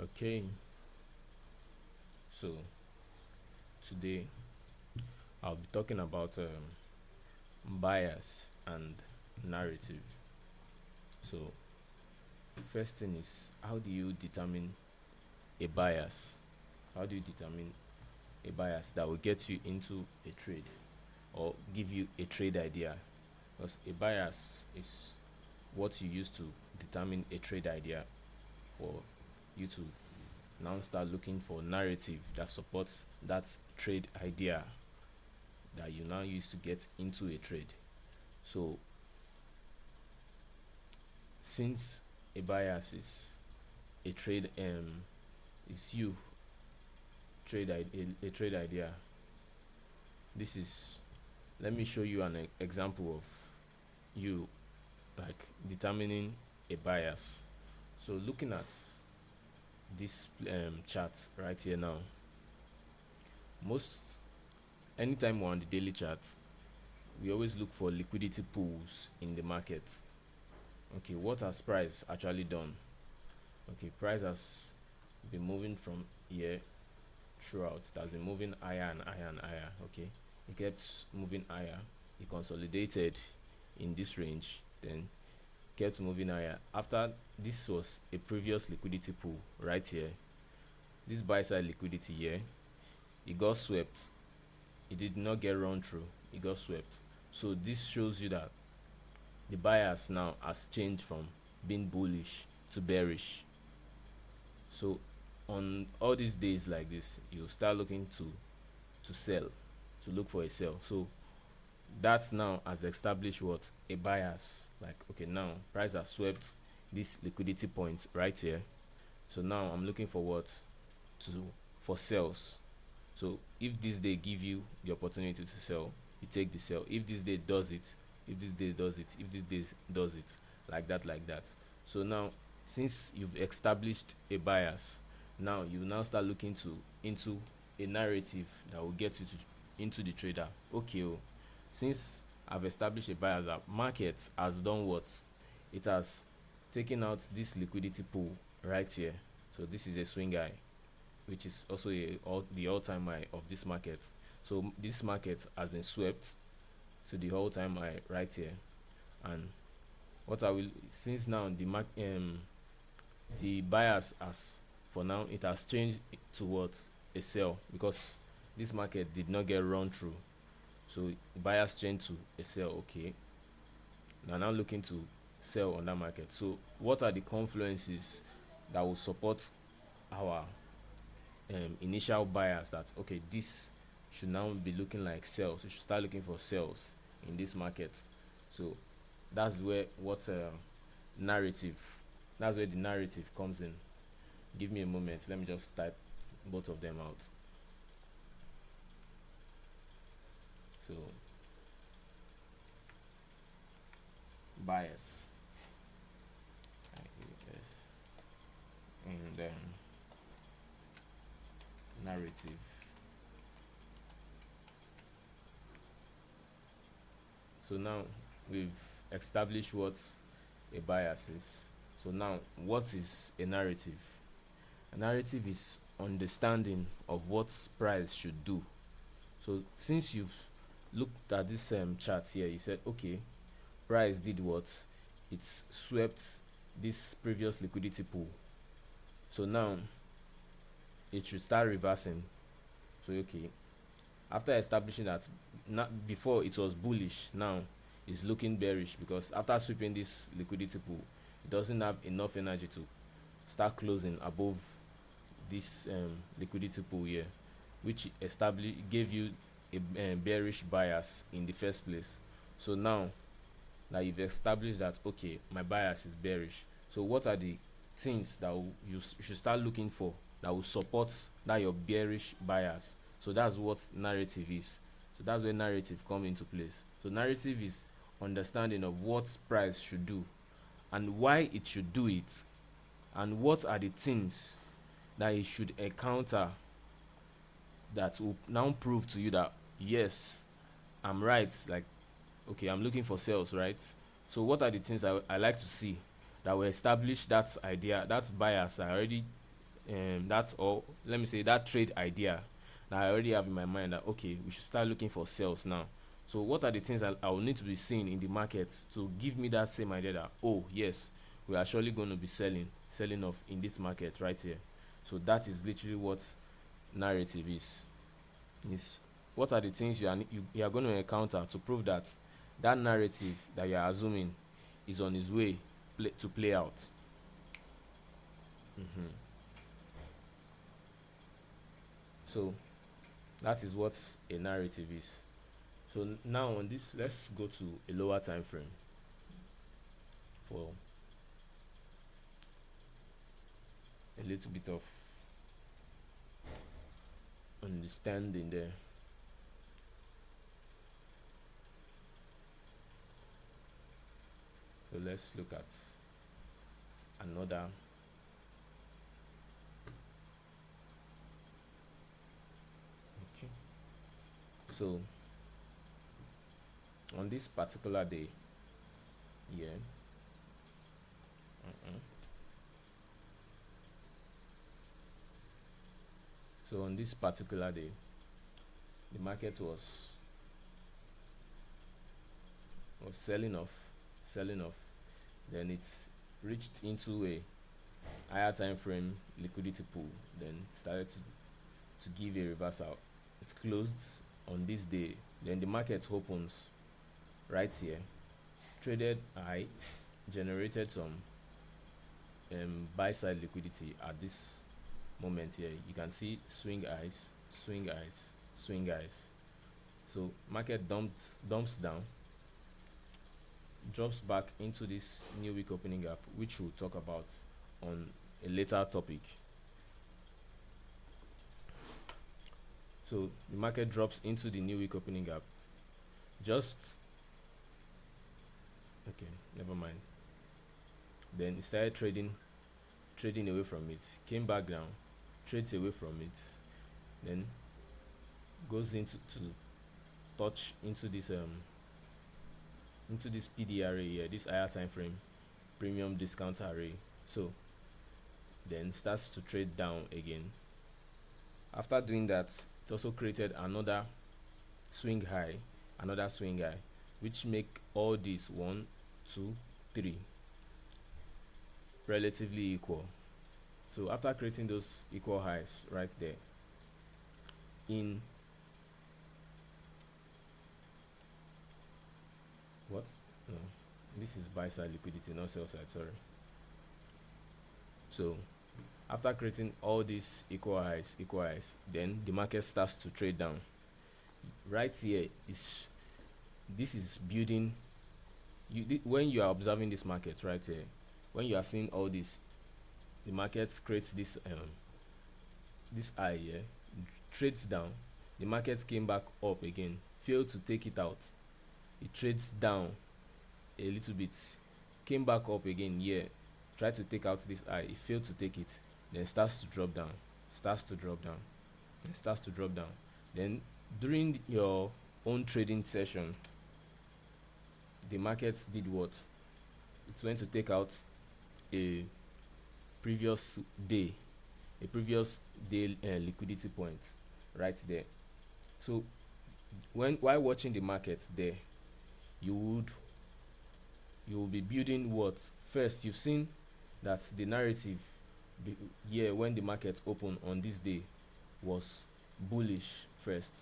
Okay, so today I'll be talking about bias and narrative. So, first thing is, how do you determine a bias? How do you determine a bias that will get you into a trade or give you a trade idea? Because a bias is what you use to determine a trade idea for you to now start looking for narrative that supports that trade idea that you now use to get into a trade. So since a bias is a trade is you a trade idea, this is, let me show you an example of you like determining a bias. So looking at this chart right here now, most anytime we're on the daily chart, we always look for liquidity pools in the market. Okay, what has price actually done? Okay, price has been moving from here throughout. It has been moving higher and higher and higher. Okay, it kept moving higher. It consolidated in this range, then kept moving higher. After this was a previous liquidity pool right here. This buy side liquidity here, it got swept. It did not get run through. It got swept. So this shows you that the bias now has changed from being bullish to bearish. So on all these days like this, you start looking to sell, to look for a sell. So that now has established what a bias. Like, okay, now price has swept this liquidity point right here. So now I'm looking for what to for sales. So if this day give you the opportunity to sell, you take the sell. If this day does it, if this day does it, if this day does it, like that, like that. So now, since you've established a bias, now you now start looking to into a narrative that will get you to into the trader. Okay, oh, since I've established a bias, that market has done what? It has taken out this liquidity pool right here. So this is a swing high, which is also the all-time high of this market. So this market has been swept to the all-time high right here. And what I will, since now the bias has, for now, it has changed towards a sell, because this market did not get run through. So bias changed to a sell. Okay, now looking to sell on that market. So what are the confluences that will support our initial buyers, that okay, this should now be looking like sales? We should start looking for sales in this market. So that's where what narrative that's where the narrative comes in. Give me a moment, let me just type both of them out. So bias, IAS, and then narrative. So now we've established what a bias is. So now, what is a narrative? A narrative is understanding of what price should do. So since you've looked at this chart here, you said, okay, price did what? It's swept this previous liquidity pool. So now it should start reversing. So okay, after establishing that, not before it was bullish, now it's looking bearish, because after sweeping this liquidity pool, it doesn't have enough energy to start closing above this liquidity pool here, which established gave you a bearish bias in the first place. So now that you've established that, okay, my bias is bearish, so what are the things that you should start looking for that will support that your bearish bias? So that's what narrative is. So that's where narrative come into place. So narrative is understanding of what price should do and why it should do it, and what are the things that it should encounter that will now prove to you that yes, I'm right. Like, okay, I'm looking for sales, right? So what are the things I like to see that will establish that idea, that bias I already that's all, let me say that trade idea that I already have in my mind, that okay, we should start looking for sales now. So what are the things I will need to be seeing in the market to give me that same idea that, oh yes, we are surely going to be selling off in this market right here. So that is literally what narrative is what are the things you are going to encounter to prove that that narrative that you are assuming is on its way to play out. So that is what a narrative is. So now on this, let's go to a lower time frame for a little bit of understanding there. So let's look at another. Okay. So on this particular day, yeah. uh So on this particular day, the market was selling off. Then it reached into a higher time frame liquidity pool. Then started to give a reversal. It closed on this day. Then the market opens right here, traded high, generated some buy side liquidity at this moment here. You can see swing highs, swing highs, swing highs. So market dumps down, drops back into this new week opening gap, which we'll talk about on a later topic. So the market drops into the new week opening gap. Just okay, never mind. Then it started trading away from it, came back down, trades away from it, then goes into to touch into this PD array here, this higher time frame premium discount array. So then starts to trade down again. After doing that, it also created another swing high, which make all these 1, 2, 3 relatively equal. So after creating those equal highs right there, in what? No, this is buy side liquidity, not sell side. Sorry. So after creating all these equal highs, then the market starts to trade down. Right here is this is building. When you are observing this market right here, when you are seeing all this, the market creates this high here, trades down. The market came back up again, failed to take it out. It trades down a little bit, came back up again here, tried to take out this high, it failed to take it, then starts to drop down, starts to drop down, then starts to drop down. Then during your own trading session, the market did what? It went to take out a previous day liquidity point right there. So while watching the market there, you would you will be building what? First, you've seen that the narrative here when the market opened on this day was bullish first.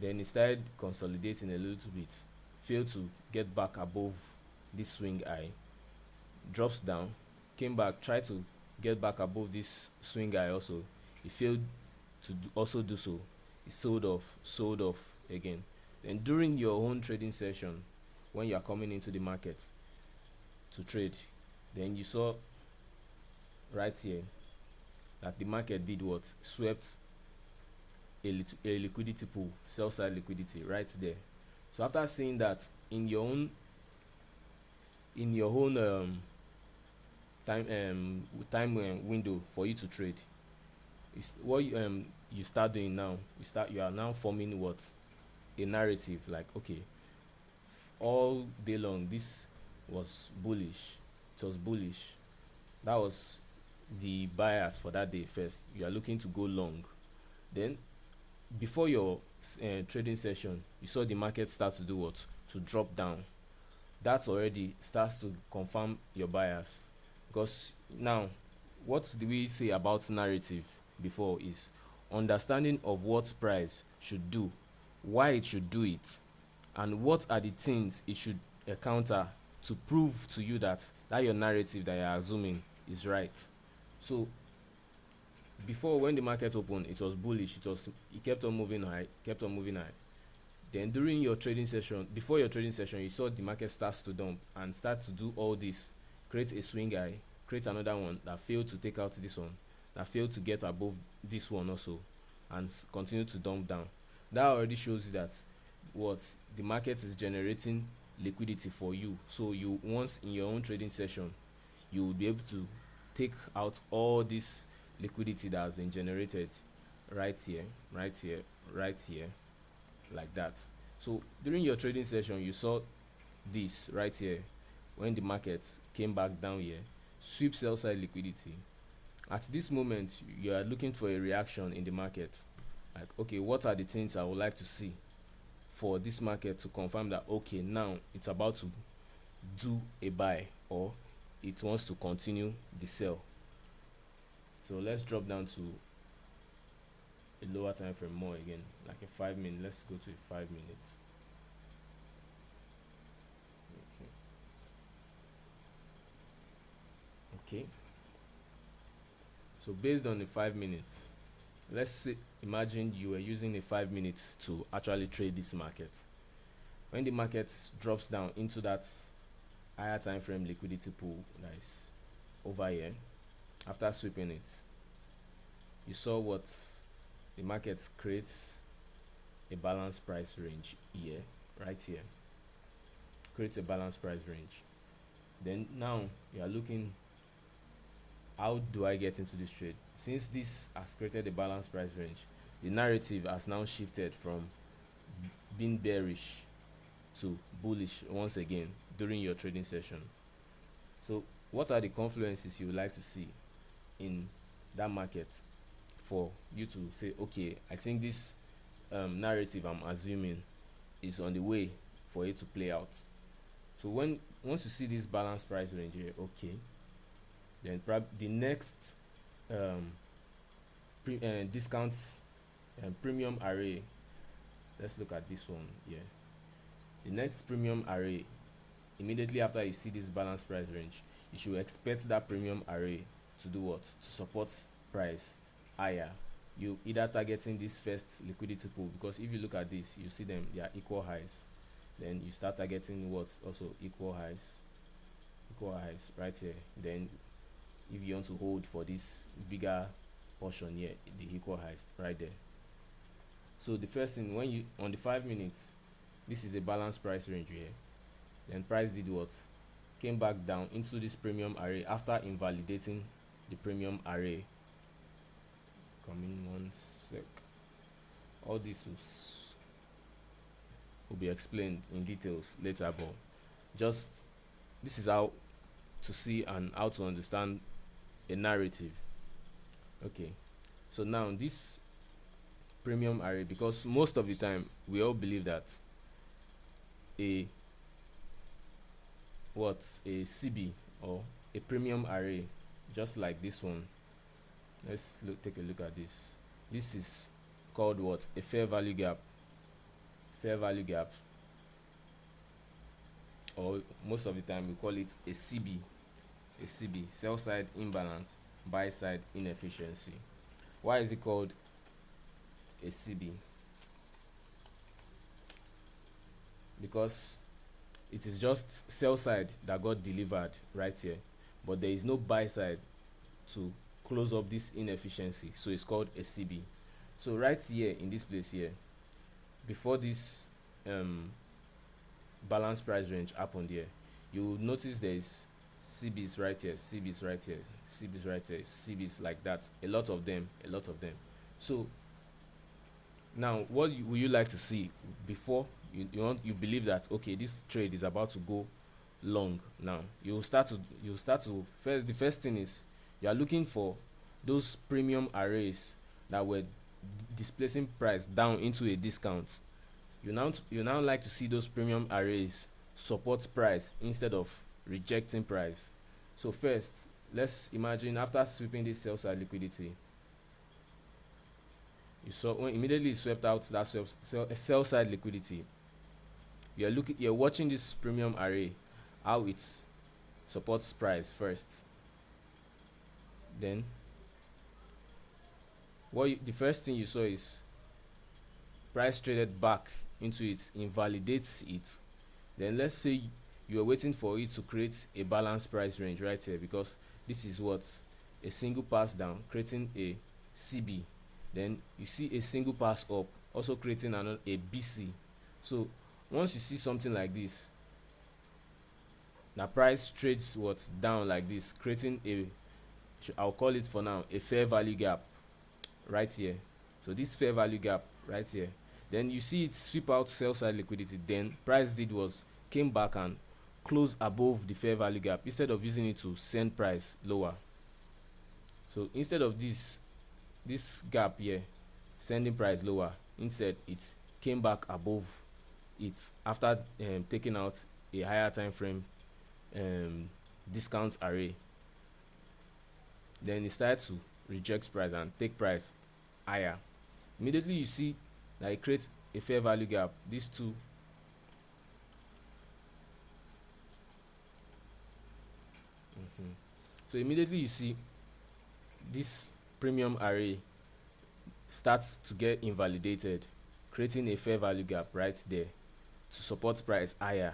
Then it started consolidating a little bit, failed to get back above this swing high, drops down, came back, tried to get back above this swing high also. It failed to also do so. It sold off again. Then during your own trading session, when you are coming into the market to trade, then you saw right here that the market did what? Swept a liquidity pool, sell side liquidity right there. So after seeing that in your own time window for you to trade, what you start doing now, you are now forming what? A narrative, like okay, all day long this was bullish, it was bullish. That was the buyers for that day first. You are looking to go long. Then before your trading session, you saw the market start to do what? To drop down. That already starts to confirm your buyers, because now, what do we say about narrative before is understanding of what price should do, why it should do it, and what are the things it should encounter to prove to you that your narrative that you're assuming is right. So before, when the market opened, it was bullish, it kept on moving high, kept on moving high. Then during your trading session, before your trading session, you saw the market starts to dump and start to do all this, create a swing high, create another one that failed to take out this one, that failed to get above this one also, and continue to dump down. That already shows you that what the market is generating liquidity for you. So you, once in your own trading session, you will be able to take out all this liquidity that has been generated right here, right here, right here, like that. So during your trading session, you saw this right here. When the market came back down here, sweep sell side liquidity. At this moment, you are looking for a reaction in the market, like, okay, what are the things I would like to see for this market to confirm that, okay, now it's about to do a buy, or it wants to continue the sell. So let's drop down to a lower time frame more again, like a 5 minute. Let's go to a 5 minutes. Okay, so based on the 5 minutes, let's say, imagine you were using a 5 minutes to actually trade this market. When the market drops down into that higher time frame liquidity pool that is over here, after sweeping it, you saw what the market creates a balanced price range here, right here, creates a balanced price range. Then now you are looking, how do I get into this trade? Since this has created a balanced price range, the narrative has now shifted from being bearish to bullish once again during your trading session. So what are the confluences you would like to see in that market for you to say, okay, I think this narrative I'm assuming is on the way for it to play out? So once you see this balanced price range here, okay, then the next um, discount premium array, let's look at this one here. The next premium array, immediately after you see this balanced price range, you should expect that premium array to do what? To support price higher. You either targeting this first liquidity pool, because if you look at this, you see them, they are equal highs. Then you start targeting what? Also equal highs right here. Then if you want to hold for this bigger portion here, the equal highs right there. So the first thing, when you on the 5 minutes, this is a balanced price range here. Then price did what? Came back down into this premium array after invalidating the premium array. Coming one sec. All this will be explained in details later, but just this is how to see and how to understand a narrative. Okay, so now this premium array, because most of the time we all believe that a a CB or a premium array, just like this one, let's take a look at this. This is called what? A fair value gap. Fair value gap, or most of the time we call it a CB. A CB, sell side imbalance, buy side inefficiency. Why is it called a CB? Because it is just sell side that got delivered right here, but there is no buy side to close up this inefficiency, so it's called a CB. So right here in this place here, before this balanced price range happened here, you will notice there is CBs right here, CBs right here, CBs right here, CBs like that, a lot of them. So now what will you like to see before you believe that, okay, this trade is about to go long? Now you start to first, the first thing is You are looking for those premium arrays that were displacing price down into a discount. You now like to see those premium arrays support price instead of rejecting price. So first, let's imagine after sweeping this sell side liquidity, you saw when immediately it swept out that sell side liquidity, you're watching this premium array, how it supports price first. Then the first thing you saw is price traded back into it, invalidates it. Then let's say you are waiting for it to create a balanced price range right here, because this is what a single pass down creating a CB. Then you see a single pass up also creating a BC. So once you see something like this, the price trades what down like this, creating I'll call it for now a fair value gap right here. So this fair value gap right here, then you see it sweep out sell side liquidity. Then price did was came back and closed above the fair value gap instead of using it to send price lower. So instead of this gap here sending price lower, instead it came back above it after taking out a higher time frame discount array. Then it started to reject price and take price higher. Immediately you see that it creates a fair value gap. These two so immediately you see this premium array starts to get invalidated, creating a fair value gap right there to support price higher.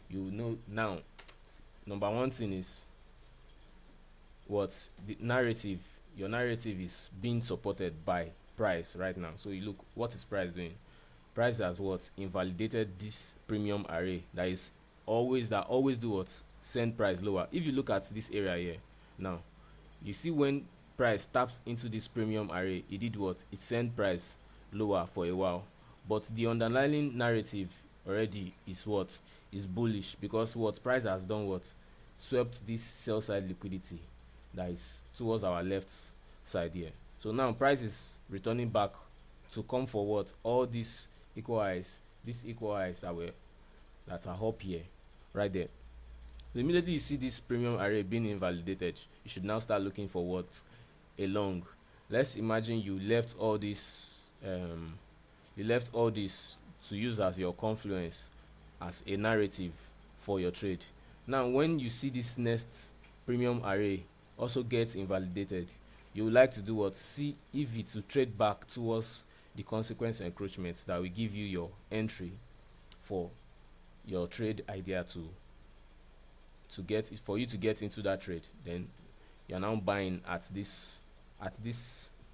You know now, number one thing is what the narrative, your narrative is being supported by price right now. So you look, what is price doing? Price has what invalidated this premium array that always do what send price lower. If you look at this area here now, you see when price taps into this premium array, it did what? It sent price lower for a while, but the underlying narrative already is what is bullish, because what price has done what swept this sell side liquidity that is towards our left side here. So now price is returning back to come for what all these equal highs that are up here right there. So immediately you see this premium array being invalidated, you should now start looking for what a long. Let's imagine you left all this to use as your confluence, as a narrative for your trade. Now when you see this next premium array also gets invalidated, you would like to do what? See if it will trade back towards the consequence encroachment that will give you your entry for your trade idea for you to get into that trade. Then you're now buying at this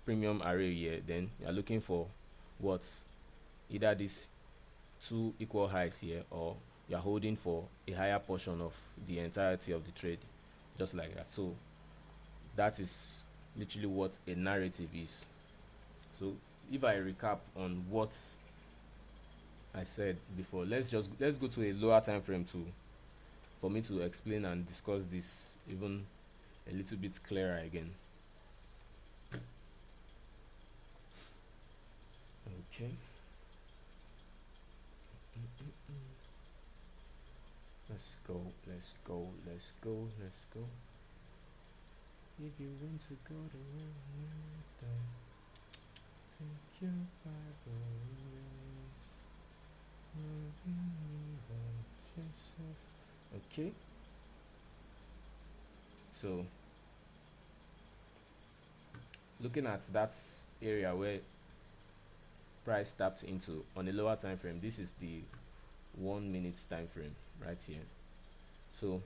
premium array here. Then you're looking for what, either these two equal highs here, or you're holding for a higher portion of the entirety of the trade, just like that. So that is literally what a narrative is. So if I recap on what I said before, let's go to a lower time frame for me to explain and discuss this even a little bit clearer again. Okay. Let's go. If you want to go to take your Bible. Okay. So looking at that area where price tapped into on a lower time frame, this is the 1 minute time frame right here. So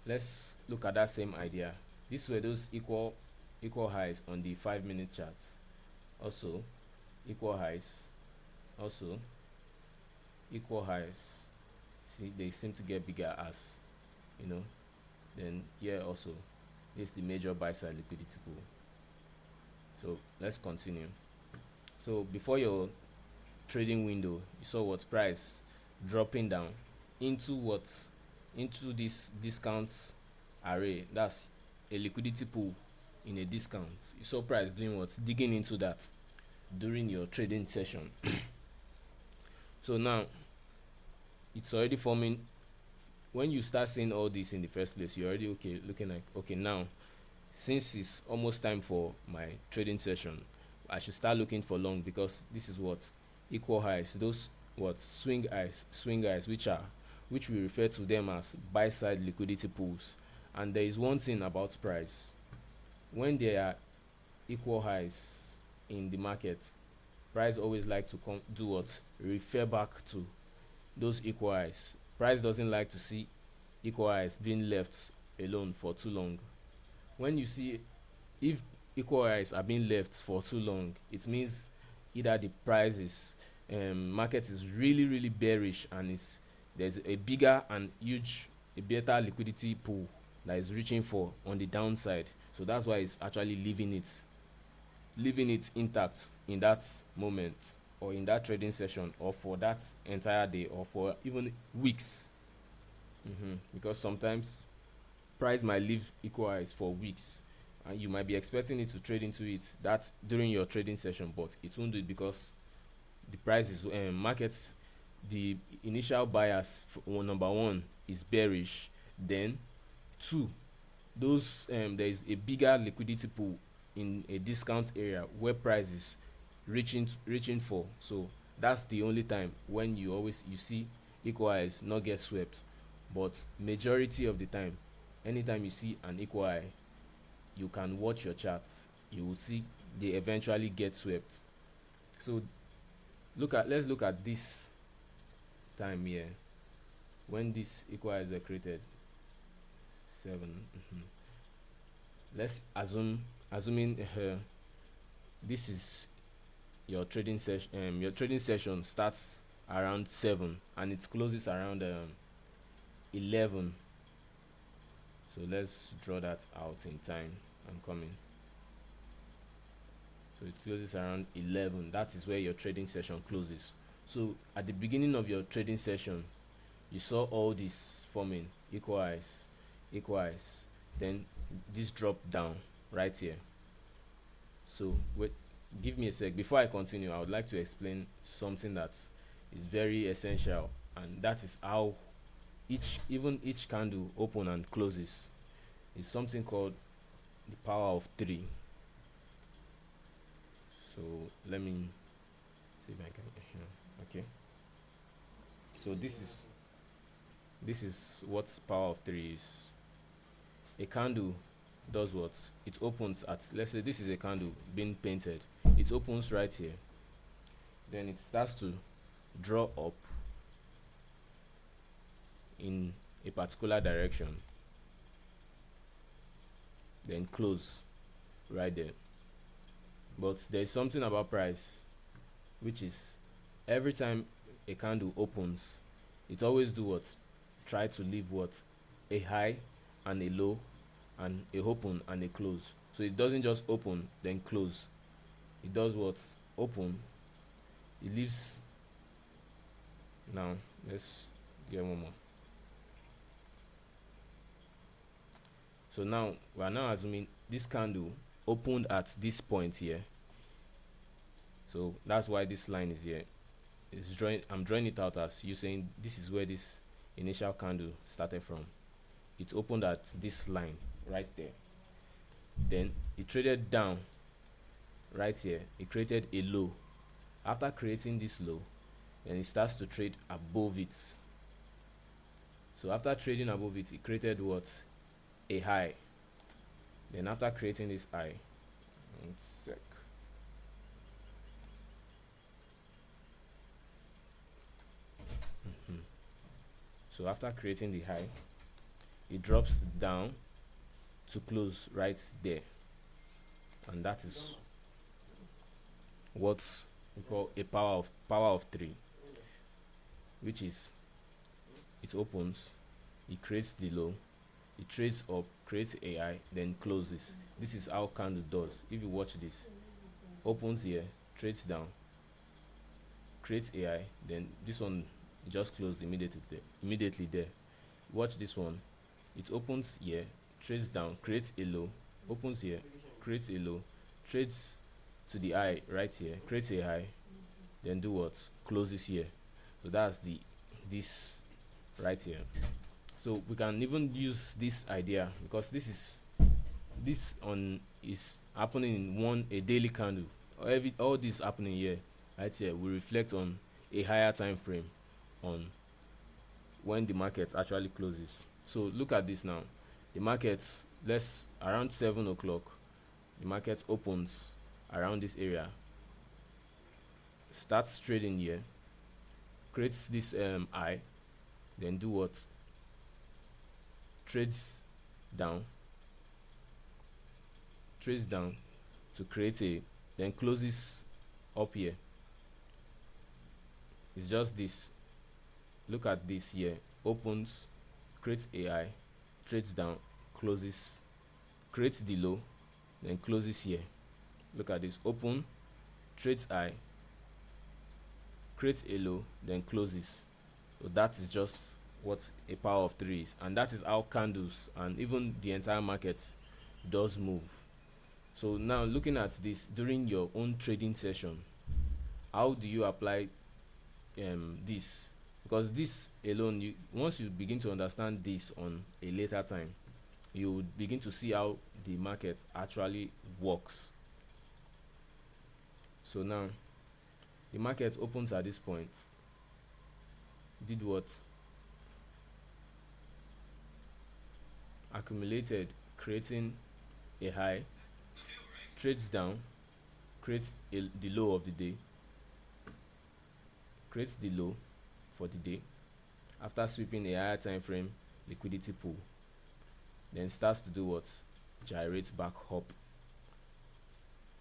let's look at that same idea. These were those equal highs on the 5-minute chart, also equal highs, also equal highs. See, they seem to get bigger as then here also this is the major buy side liquidity pool. So let's continue. So before your trading window, you saw what price dropping down into this discount array. That's a liquidity pool in a discount, you saw price doing what? Digging into that during your trading session. So now it's already forming. When you start seeing all this in the first place, you're already okay looking like, okay, now since it's almost time for my trading session, I should start looking for long, because this is what equal highs, those what swing highs, which we refer to them as buy side liquidity pools. And there is one thing about price: when there are equal highs in the market, price always like to come do what? Refer back to those equal highs. Price doesn't like to see equal highs being left alone for too long. When you see, if equal highs are being left for too long, it means either the price is market is really really bearish, and it's there's a bigger and huge, a better liquidity pool that is reaching for on the downside. So that's why it's actually leaving it intact in that moment, or in that trading session, or for that entire day, or for even weeks. Because sometimes price might leave equal highs for weeks, and you might be expecting it to trade into it that during your trading session, but it won't do it, because the price is markets, the initial buyers number one is bearish, then two, those there is a bigger liquidity pool in a discount area where price is reaching for. So that's the only time when you see equal highs not get swept. But majority of the time, anytime you see an equal high, you can watch your charts, you will see they eventually get swept. So let's look at this time here, when these equal highs were created. 7. Let's assuming this is your trading session. Your trading session starts around 7 and it closes around 11. So let's draw that out in time. I'm coming. So it closes around 11. That is where your trading session closes. So at the beginning of your trading session, you saw all this forming equal highs, then this drop down right here. So wait, give me a sec. Before I continue, I would like to explain something that is very essential, and that is how each candle open and closes is something called the power of 3. So let me see if I can okay. So this is what power of 3 is. A candle does what? It opens at, let's say this is a candle being painted. It opens right here, then it starts to draw up in a particular direction, then close right there. But there's something about price, which is every time a candle opens, it always do what? Try to leave what? A high and a low, and a open and a close. So it doesn't just open then close. It does what? Open, it leaves. Now let's get one more. So now we are now assuming this candle opened at this point here. So that's why this line is here. I'm drawing it out as you saying this is where this initial candle started from. It opened at this line right there. Then it traded down right here. It created a low. After creating this low, then it starts to trade above it. So after trading above it, it created what? A high. Then after creating this high, one sec. So after creating the high, it drops down to close right there, and that is what we call a power of 3, which is it opens, it creates the low, it trades up, creates a high, then closes. This is how candle does. If you watch this, opens here, trades down, creates a high, then this one just closed immediately there. Watch this one. It opens here, trades down, creates a low, opens here, creates a low, trades to the high right here, creates a high, then do what? Closes here. So that's this right here. So we can even use this idea, because this on is happening in a daily candle. All this happening here right here will reflect on a higher time frame, on when the market actually closes. So look at this now. The market, let's around 7 o'clock, the market opens around this area, starts trading here, creates this high, then do what? Trades down, trades down to create a, then closes up here. It's just this. Look at this here. Opens, creates a high, trades down, closes, creates the low, then closes here. Look at this. Open, trades high, creates a low, then closes. So that is just what a power of 3 is, and that is how candles and even the entire market does move. So now looking at this during your own trading session, how do you apply this? Because this alone, once you begin to understand this on a later time, you would begin to see how the market actually works. So now the market opens at this point, did what? Accumulated, creating a high, trades down, creates the low of the day, creates the low for the day after sweeping a higher time frame liquidity pool, then starts to do what? Gyrates back up.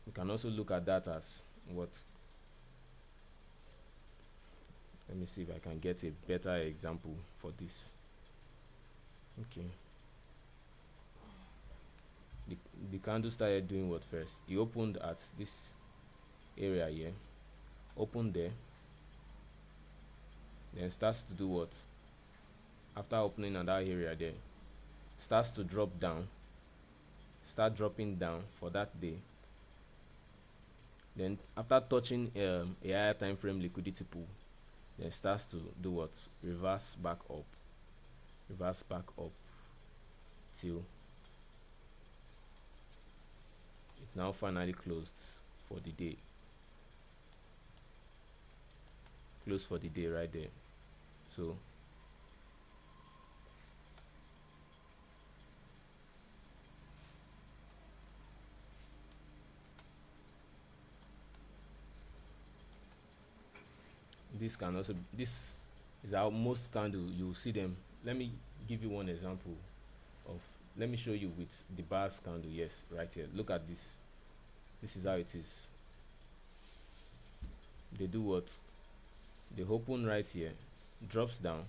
We can also look at that as what? Let me see if I can get a better example for this. Okay, the candle started doing what first? It opened at this area here, opened there, then starts to do what? After opening at that area there, starts to drop down, start dropping down for that day. Then after touching a higher time frame liquidity pool, then starts to do what? Reverse back up, till it's now finally closed for the day. Close for the day right there. So this is how most candle you see them. Let me give you one example of, let me show you with the bars candle. Yes, right here, look at this. This is how it is. They do what? They open right here, drops down,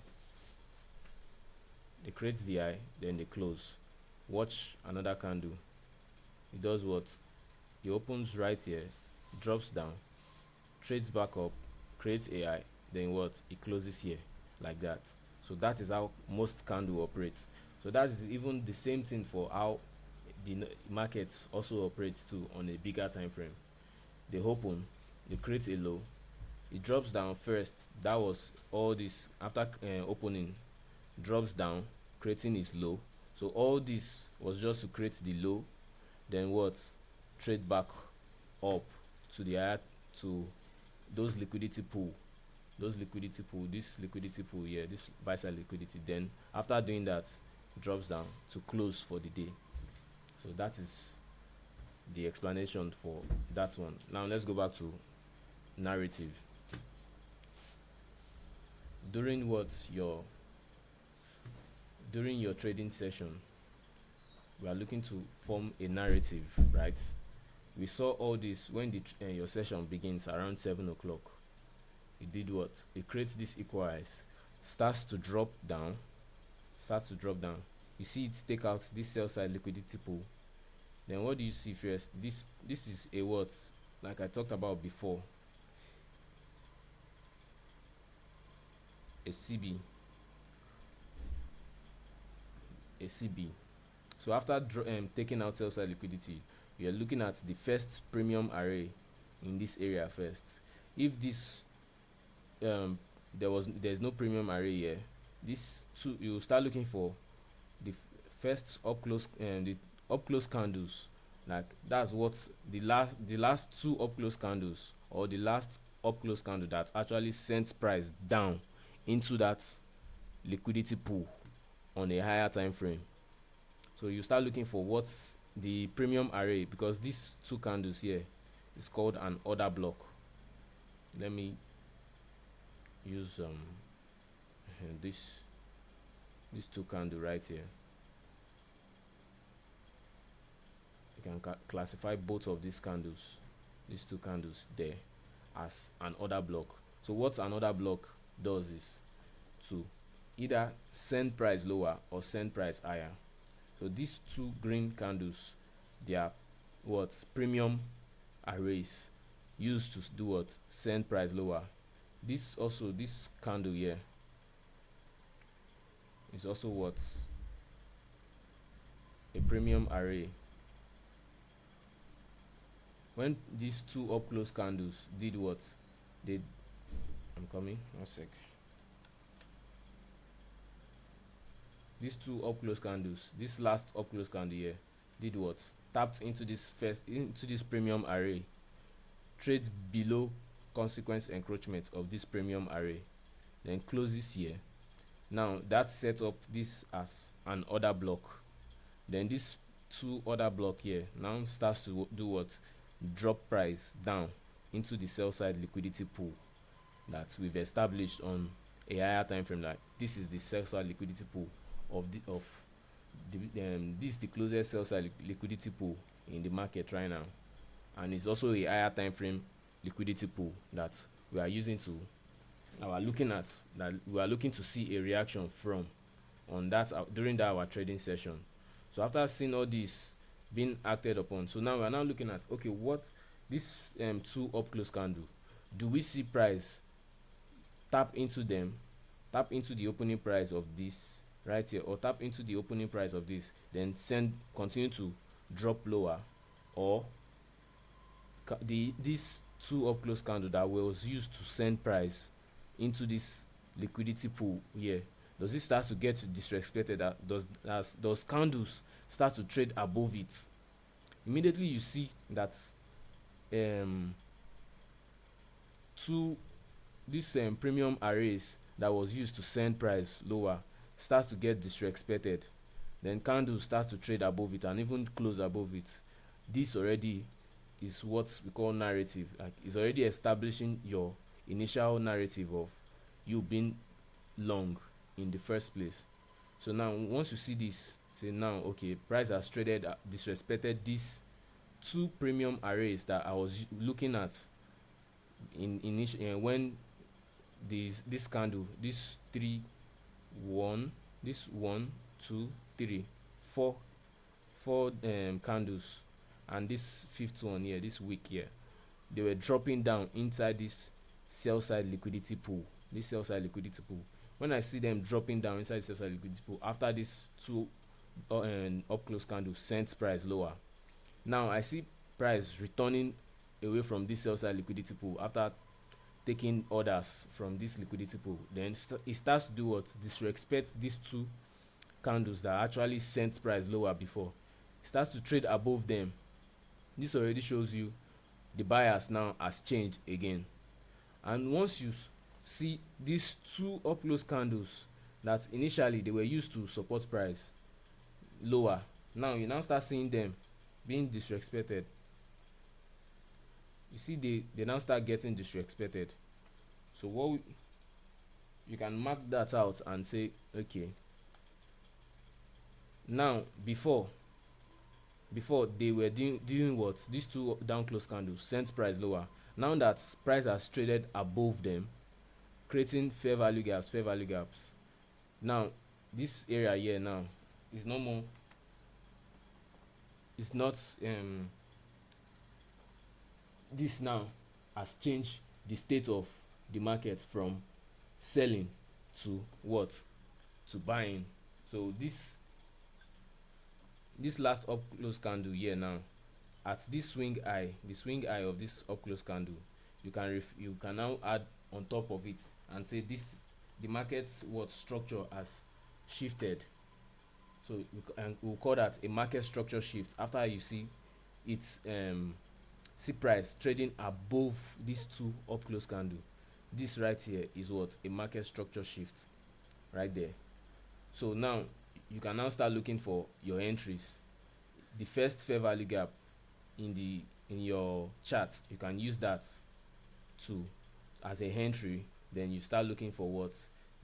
they create the high, then they close. Watch another candle. It does what? It opens right here, drops down, trades back up, creates a high, then what? It closes here, like that. So that is how most candle operates. So that is even the same thing for how the market also operates too on a bigger time frame. They open, they create a low, it drops down first. That was all this. After opening, drops down, creating its low. So all this was just to create the low, then what? Trade back up to the higher, to those liquidity pool, this liquidity pool here, this buy side liquidity. Then after doing that, drops down to close for the day. So that is the explanation for that one. Now let's go back to narrative. During your trading session, we are looking to form a narrative, right? We saw all this when your session begins around 7 o'clock. It did what? It creates this equal highs, starts to drop down. You see it take out this sell side liquidity pool. Then what do you see first? This is a what? Like I talked about before, a CB. So after taking out sell side liquidity, you're looking at the first premium array in this area first. If this there's no premium array here, this two, you start looking for the first up close candles. Like that's what the last two up close candles, or the last up close candle that actually sent price down into that liquidity pool on a higher time frame. So you start looking for what's the premium array, because these two candles here is called an order block. Let me use this these two candle right here. You can classify both of these candles, these two candles there, as an order block. So what an order block does is to either send price lower or send price higher. So these two green candles, they are what premium arrays used to do what send price lower. This candle here is also what a premium array. When these two up close candles did what they I'm coming, one sec. These two up close candles, this last up close candle here did what tapped into this premium array, trades below consequence encroachment of this premium array, then closes here. Now that sets up this as an order block. Then this two order block here now starts to do what drop price down into the sell side liquidity pool that we've established on a higher time frame. Like this is the sell side liquidity pool this is the closest sell side liquidity pool in the market right now, and it's also a higher time frame liquidity pool that we are using to we are looking to see a reaction from on that during our trading session. So after seeing all this being acted upon, so now we are now looking at, okay, what this two up close candle, do we see price tap into the opening price of this right here, or tap into the opening price of this, then continue to drop lower, or these two up close candle that was used to send price into this liquidity pool here, does it start to get disrespected? Does candles start to trade above it? Immediately you see that this premium arrays that was used to send price lower starts to get disrespected, then candles start to trade above it and even close above it. This already is what we call narrative. Like, it's already establishing your initial narrative of you being long in the first place. So now once you see this, say now, okay, price has traded disrespected these two premium arrays that I was looking at in initial when this candle, this 1 2 3 4 candles, and this fifth one here, this wick here, they were dropping down inside this sell side liquidity pool. When I see them dropping down inside the sell side liquidity pool after this two up close candle sent price lower, now I see price returning away from this sell side liquidity pool after taking orders from this liquidity pool. Then it starts to do what disrespect these two candles that actually sent price lower before. It starts to trade above them. This already shows you the bias now has changed again. And once you see these two up close candles that initially they were used to support price lower, now you now start seeing them being disrespected. You see they now start getting disrespected. So you can mark that out and say, okay, now before they were doing what, these two down close candles sent price lower. Now that price has traded above them, creating fair value gaps. Now this area here now is no more, it's not this now has changed the state of the market from selling to what, to buying. So this this last up close candle here now, at this swing eye, the swing eye of this up close candle, you can now add on top of it and say this, the market's what structure has shifted. So and we'll call that a market structure shift after you see its see price trading above these two up close candle. This right here is what a market structure shift right there. So now you can now start looking for your entries. The first fair value gap in your chart, you can use that to as a entry. Then you start looking for what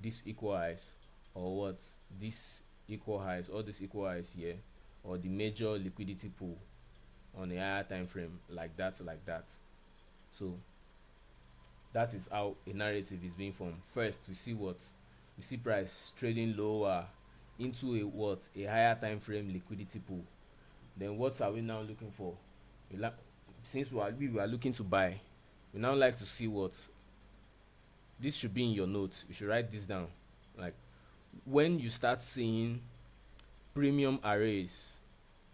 this equal highs, or what this equal highs, or this equal highs here, or the major liquidity pool on a higher time frame, like that, like that. So that is how a narrative is being formed. First, we see price trading lower into a what a higher time frame liquidity pool. Then what are we now looking for? Since we were looking to buy, we now like to see what this should be in your notes. You should write this down. Like when you start seeing premium arrays,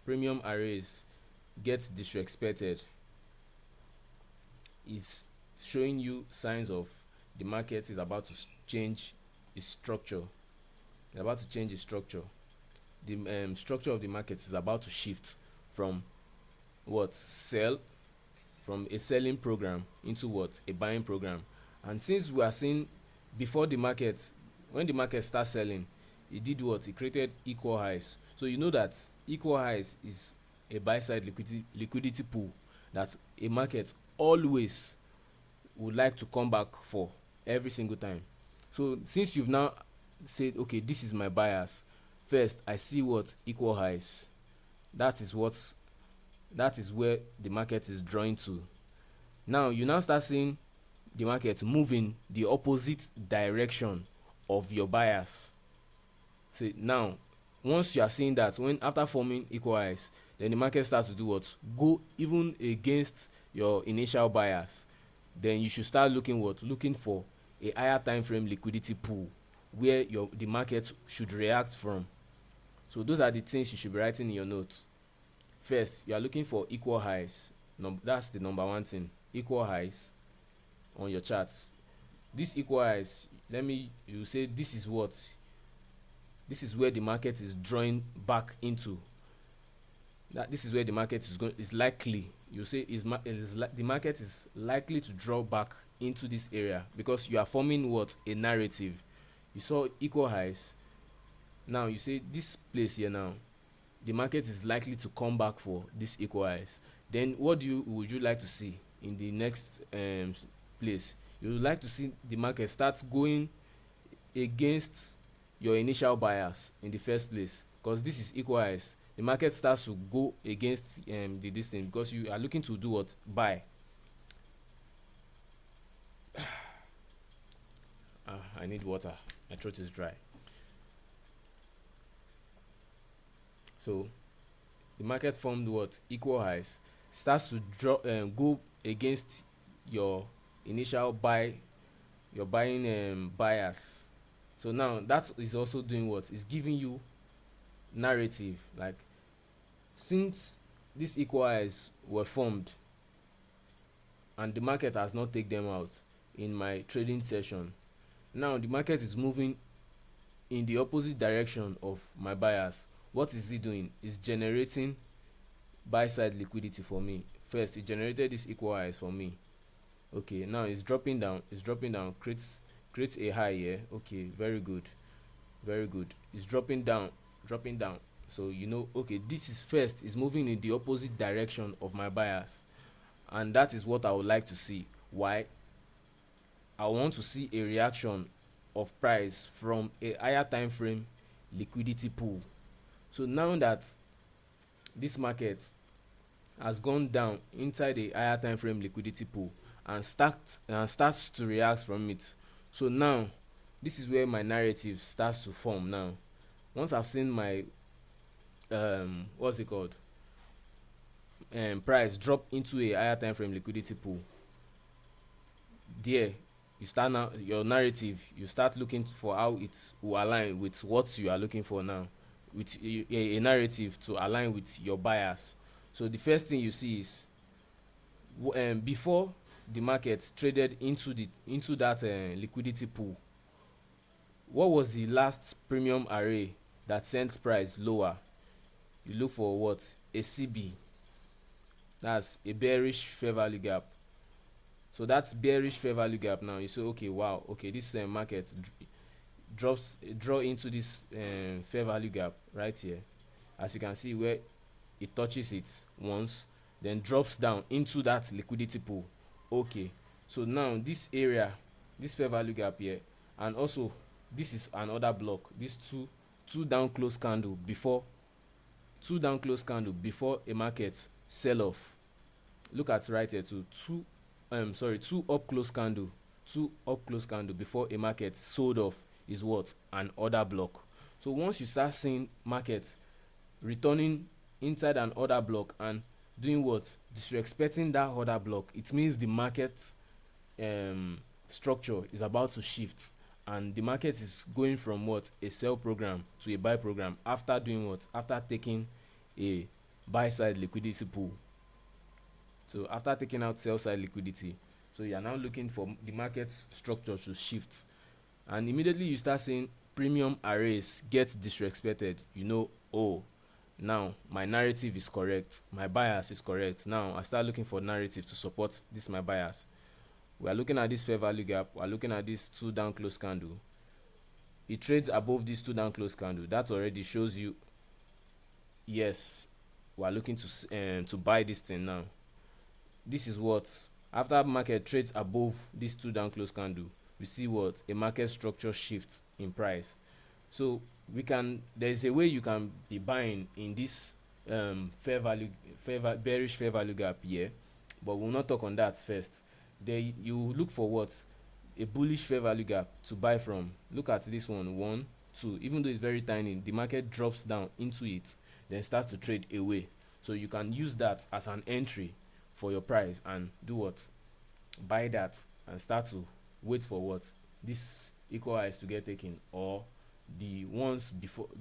premium arrays get disrespected, it's showing you signs of the market is about to change its structure. It's about to change its structure. The structure of the market is about to shift from what sell from a selling program into what a buying program. And since we are seeing before the market, when the market starts selling, it did what? It created equal highs. So you know that equal highs is a buy side liquidity pool that a market always would like to come back for every single time. So since you've now said, okay, this is my bias, first I see what equal highs. That is where the market is drawing to. Now you now start seeing the market moving the opposite direction of your bias. So now once you are seeing that, when after forming equal highs, then the market starts to do what? Go even against your initial bias. Then you should start looking for a higher time frame liquidity pool where the market should react from. So those are the things you should be writing in your notes. First, you are looking for equal highs. That's the number one thing. Equal highs on your charts. This equal highs, you say this is where the market is drawing back into. That this is where the market is likely. You say the market is likely to draw back into this area because you are forming what a narrative. You saw equal highs. Now you say this place here now, the market is likely to come back for this equal highs. Then what would you like to see in the next place? You would like to see the market start going against your initial bias in the first place, because this is equal highs. The market starts to go against the distance because you are looking to do what? Buy. I need water. My throat is dry. So the market formed what? Equal highs. Starts to go against your initial your buying bias. So now that is also doing what? It's giving you narrative. Like since these equal highs were formed and the market has not taken them out in my trading session, now the market is moving in the opposite direction of my bias. What is it doing? It's generating buy side liquidity for me. First, it generated this equal highs for me. Okay, now it's dropping down. Creates a high here. Okay, very good, very good. It's dropping down. So you know, okay, this is first is moving in the opposite direction of my bias, and that is what I would like to see. Why? I want to see a reaction of price from a higher time frame liquidity pool. So now that this market has gone down inside a higher time frame liquidity pool and starts to react from it, so now this is where my narrative starts to form. Now once I've seen my what's it called price drop into a higher time frame liquidity pool, there you start now your narrative. You start looking for how it will align with what you are looking for. Now with a narrative to align with your buyers. So the first thing you see is before the market traded into that liquidity pool, what was the last premium array that sent price lower? You look for what? A CB. That's a bearish fair value gap. So that's bearish fair value gap. Now you say, okay, wow, okay, this market draw into this fair value gap right here, as you can see, where it touches it once, then drops down into that liquidity pool. Okay, so now this area, this fair value gap here, and also this is another block, this two down close candle before, a market sell off. Look at right here too, two up close candle, before a market sold off is what? An order block. So once you start seeing market returning inside an order block and doing what? Disrespecting that order block, it means the market structure is about to shift, and the market is going from what? A sell program to a buy program, after doing what? After taking a buy side liquidity pool. So after taking out sell side liquidity, so you are now looking for the market structure to shift, and immediately you start seeing premium arrays get disrespected. You know, oh, now my narrative is correct, my bias is correct. Now I start looking for narrative to support this my bias. We are looking at this fair value gap, we are looking at this two down close candle. It trades above this two down close candle. That already shows you, yes, we are looking to buy this thing. Now this is what, after market trades above this two down close candle, we see what? A market structure shift in price. So there's a way you can be buying in this bearish fair value gap here, but we'll not talk on that first. Then you look for what? A bullish fair value gap to buy from. Look at this one, two. Even though it's very tiny, the market drops down into it, then starts to trade away. So you can use that as an entry for your price and do what? Buy that and start to wait for what? This equal highs to get taken, or the ones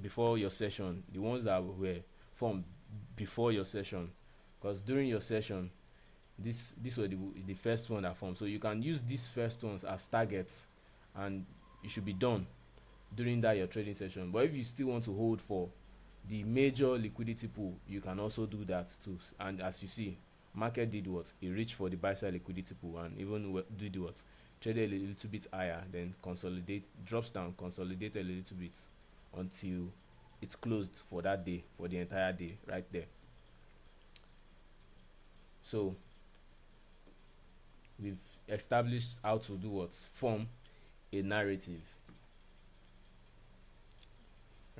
before your session, the ones that were formed before your session, because during your session this were the first one that formed. So you can use these first ones as targets, and you should be done during that your trading session. But if you still want to hold for the major liquidity pool, you can also do that too. And as you see, market did what? It reached for the buy side liquidity pool and even did what? Traded a little bit higher, then drops down, consolidated a little bit until it's closed for that day, for the entire day right there. So we've established how to do what? Form a narrative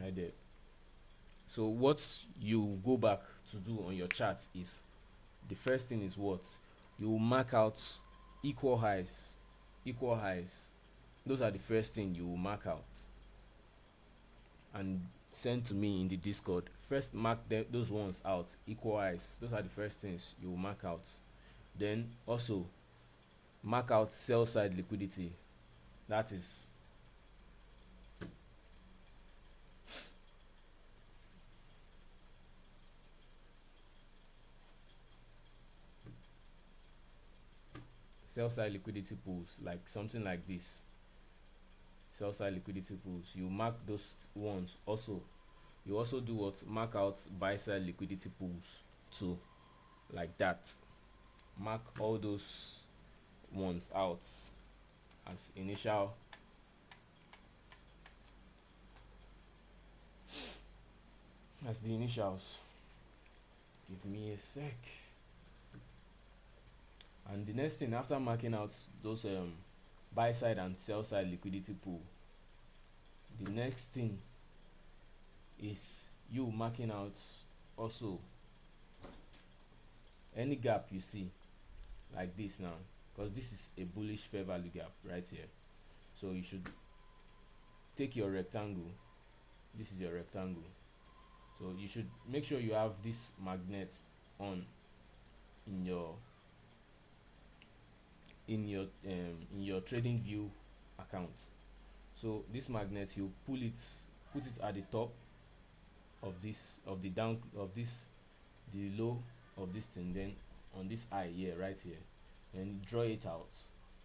right there. So what you go back to do on your chart is, the first thing is what? You will mark out equal highs. Those are the first thing you will mark out and send to me in the Discord. First mark those ones out, equal highs. Those are the first things you will mark out. Then also mark out sell side liquidity. That is sell side liquidity pools, like something like this. Sell side liquidity pools, you mark those ones. Also, you also do what? Mark out buy side liquidity pools too, like that. Mark all those ones out as initial. As the initials. Give me a sec. And the next thing, after marking out those buy side and sell side liquidity pool, the next thing is you marking out also any gap you see, like this now, because this is a bullish fair value gap right here. So you should take your rectangle. This is your rectangle. So you should make sure you have this magnet on in your trading view account. So this magnet, you put it at the top, of the down of this the low of this thing, then on this eye here, right here, and draw it out.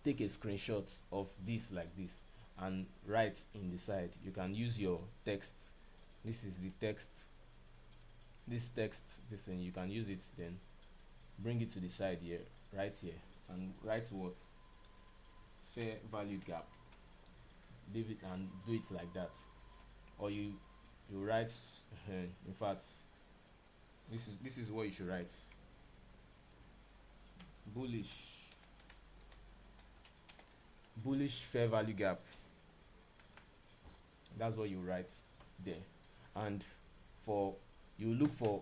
Take a screenshot of this like this and write in the side. You can use your text. This is the text, this thing, you can use it, then bring it to the side here, right here, and write what? Fair value gap. Leave it and do it like that. Or you write in fact, this is what you should write: bullish fair value gap. That's what you write there. And for you look for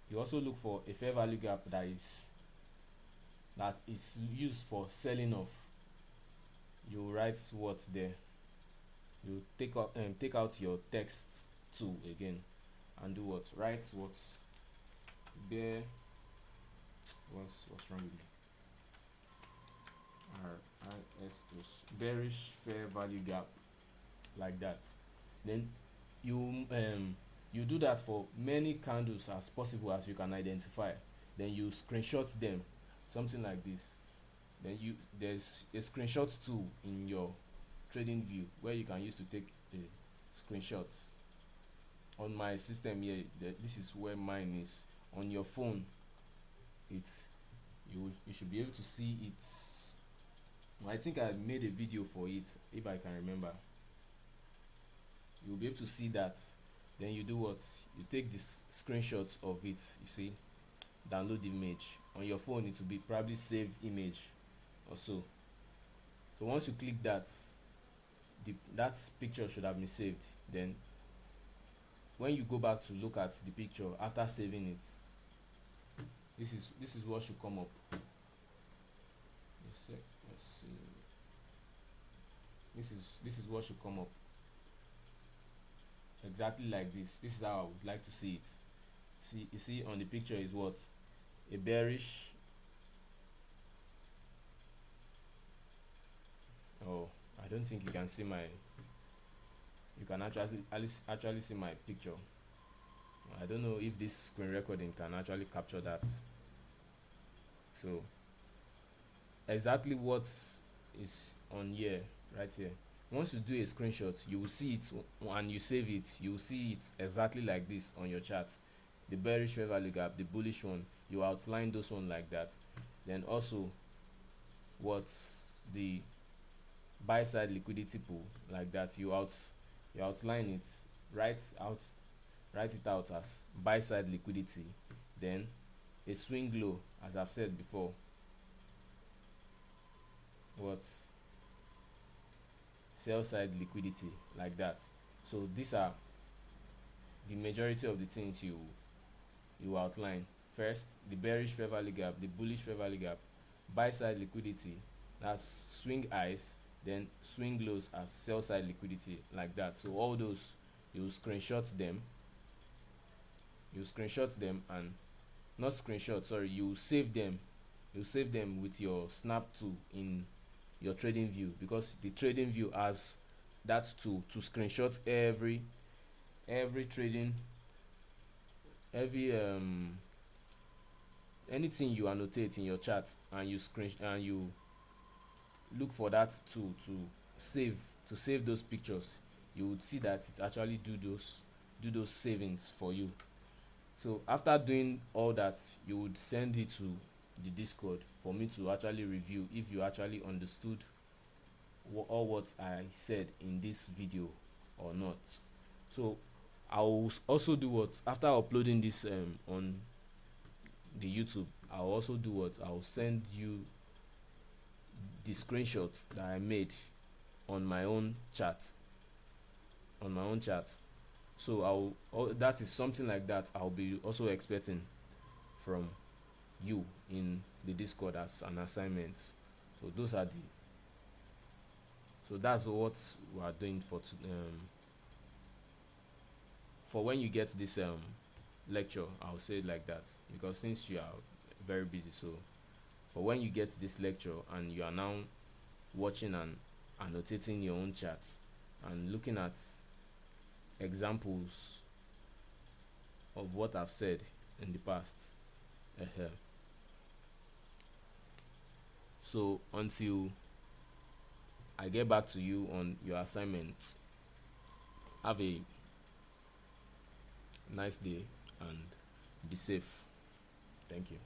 you also look for a fair value gap that is used for selling off. You write what there. You take out your text tool again and do what? Write what? Bear. What's wrong with me? RISH, bearish fair value gap, like that. Then you do that for many candles as possible as you can identify. Then you screenshot them, something like this. Then there's a screenshot tool in your trading view where you can use to take screenshots. On my system here, this is where mine is. On your phone, it's you should be able to see it. I think I made a video for it, if I can remember. You'll be able to see that. Then you do what? You take this screenshots of it, you see, download the image. On your phone, it will be probably save image or so. So once you click that, that picture should have been saved. Then when you go back to look at the picture after saving it, this is what should come up. Let's see. This is what should come up. Exactly like this. This is how I would like to see it. You see on the picture is what? A bearish. Oh, I don't think you can see my. You can actually see my picture. I don't know if this screen recording can actually capture that. So exactly what is on here, right here. Once you do a screenshot, you will see it, and you save it, you will see it exactly like this on your chart. The bearish fair value gap, the bullish one, you outline those one like that. Then also what? The buy side liquidity pool, like that. You outline it, write it out as buy side liquidity. Then a swing low, as I've said before, what? Sell side liquidity, like that. So these are the majority of the things you outline. First, the bearish fair value gap, the bullish fair value gap, buy side liquidity, that's swing highs, then swing lows as sell side liquidity, like that. So all those, you screenshot them and not screenshot, sorry, you save them with your snap tool in your trading view, because the trading view has that tool to screenshot every trading, anything you annotate in your chart, and you look for that tool to save those pictures. You would see that it actually do those savings for you. So after doing all that, you would send it to the Discord for me to actually review if you actually understood all what I said in this video or not. So I will also do what, after uploading this on the YouTube, I'll also do what, I'll send you the screenshots that I made on my own chart. So that is something like that I'll be also expecting from you in the Discord as an assignment. So that's what we are doing for when you get this lecture. I'll say it like that, because since you are very busy, so for when you get this lecture and you are now watching and annotating your own charts and looking at examples of what I've said in the past. uh So until I get back to you on your assignments, have a nice day and be safe. Thank you.